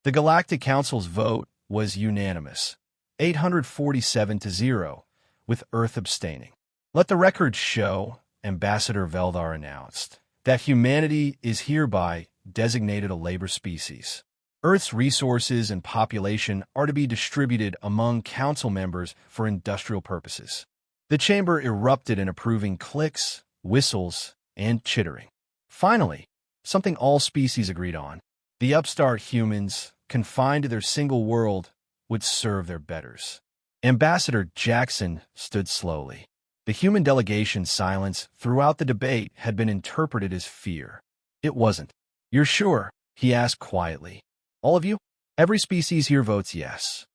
The Galactic Council's vote was unanimous, 847-0, with Earth abstaining. Let the record show, Ambassador Veldar announced, that humanity is hereby designated a labor species. Earth's resources and population are to be distributed among council members for industrial purposes. The chamber erupted in approving clicks, whistles, and chittering. Finally, something all species agreed on. The upstart humans, confined to their single world, would serve their betters. Ambassador Jackson stood slowly. The human delegation's silence throughout the debate had been interpreted as fear. It wasn't. "You're sure?" he asked quietly. "All of you? Every species here votes yes."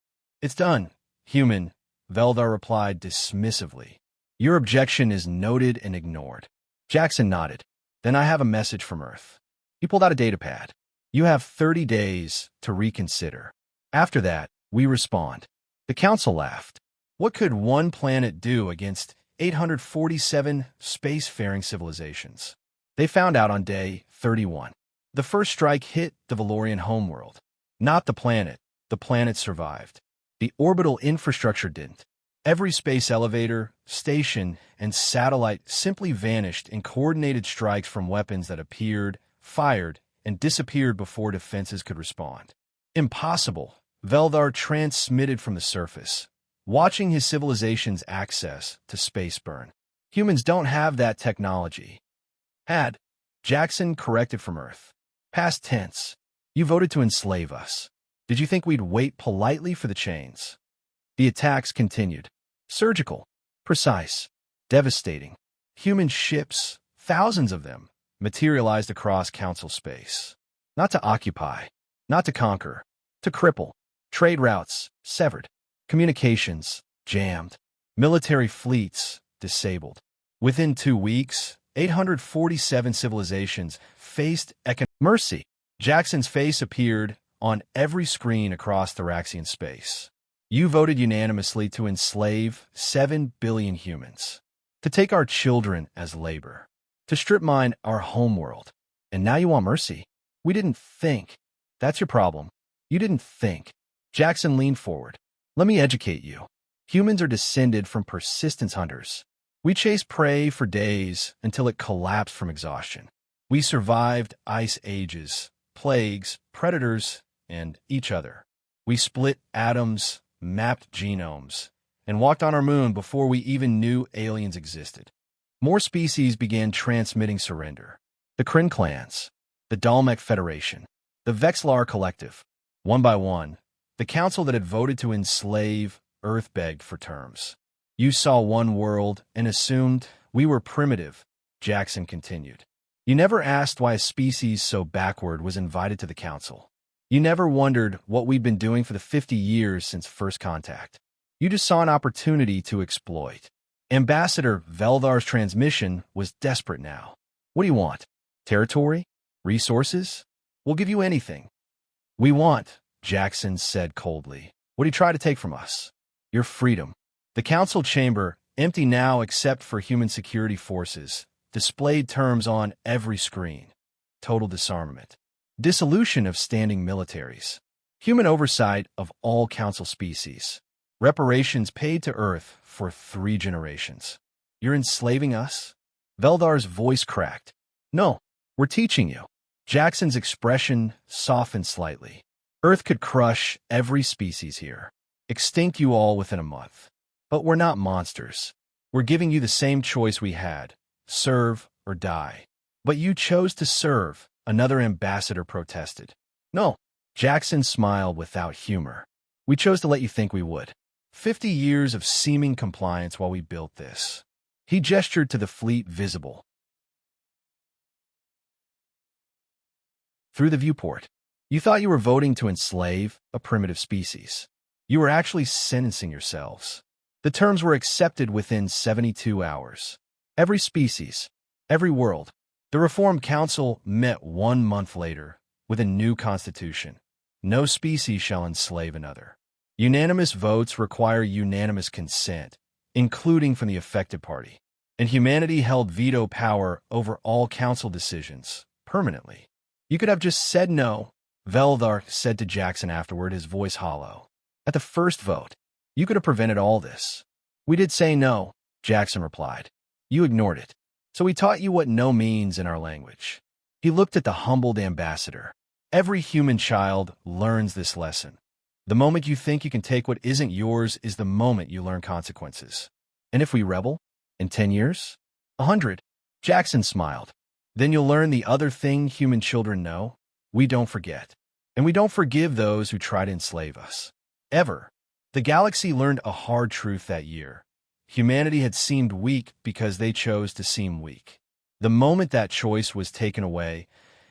"It's done, human," Veldar replied dismissively. "Your objection is noted and ignored." Jackson nodded. "Then I have a message from Earth." He pulled out a datapad. "You have 30 days to reconsider. After that, we respond." The council laughed. What could one planet do against 847 spacefaring civilizations? They found out on day 31. The first strike hit the Valorian homeworld. Not the planet. The planet survived. The orbital infrastructure didn't. Every space elevator, station, and satellite simply vanished in coordinated strikes from weapons that appeared, fired, and disappeared before defenses could respond. Impossible, Veldar transmitted from the surface, watching his civilization's access to space burn. Humans don't have that technology. Had. Jackson corrected from Earth. Past tense. You voted to enslave us. Did you think we'd wait politely for the chains? The attacks continued. Surgical, precise, devastating. Human ships, thousands of them, materialized across council space. Not to occupy, not to conquer, to cripple. Trade routes severed. Communications jammed. Military fleets disabled. Within 2 weeks, 847 civilizations faced economic mercy. Jackson's face appeared on every screen across Thraxian space. You voted unanimously to enslave 7 billion humans, to take our children as labor, to strip mine our homeworld. And now you want mercy? We didn't think. That's your problem. You didn't think. Jackson leaned forward. Let me educate you. Humans are descended from persistence hunters. We chased prey for days until it collapsed from exhaustion. We survived ice ages, plagues, predators, and each other. We split atoms, mapped genomes, and walked on our moon before we even knew aliens existed. More species began transmitting surrender. The Kryn clans, the Dalmec Federation, the Vexlar Collective. One by one, the council that had voted to enslave Earth begged for terms. You saw one world and assumed we were primitive, Jackson continued. You never asked why a species so backward was invited to the council. You never wondered what we'd been doing for the 50 years since first contact. You just saw an opportunity to exploit. Ambassador Veldar's transmission was desperate now. What do you want? Territory? Resources? We'll give you anything. We want, Jackson said coldly. What do you try to take from us? Your freedom. The council chamber, empty now except for human security forces, displayed terms on every screen. Total disarmament. Dissolution of standing militaries. Human oversight of all council species. Reparations paid to Earth for 3 generations. You're enslaving us? Veldar's voice cracked. No, we're teaching you. Jackson's expression softened slightly. Earth could crush every species here. Extinct you all within a month. But we're not monsters. We're giving you the same choice we had. Serve or die. But you chose to serve, another ambassador protested. No. Jackson smiled without humor. We chose to let you think we would. 50 years of seeming compliance while we built this. He gestured to the fleet visible through the viewport. You thought you were voting to enslave a primitive species. You were actually sentencing yourselves. The terms were accepted within 72 hours. Every species, every world. The Reform Council met 1 month later with a new constitution. No species shall enslave another. Unanimous votes require unanimous consent, including from the affected party. And humanity held veto power over all council decisions, permanently. You could have just said no, Veldar said to Jackson afterward, his voice hollow. At the first vote, you could have prevented all this. We did say no, Jackson replied. You ignored it. So we taught you what no means in our language. He looked at the humbled ambassador. Every human child learns this lesson. The moment you think you can take what isn't yours is the moment you learn consequences. And if we rebel? In 10 years? 100? Jackson smiled. Then you'll learn the other thing human children know. We don't forget. And we don't forgive those who try to enslave us. Ever. The galaxy learned a hard truth that year. Humanity had seemed weak because they chose to seem weak. The moment that choice was taken away,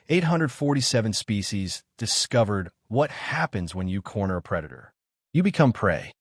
847 species discovered what happens when you corner a predator. You become prey.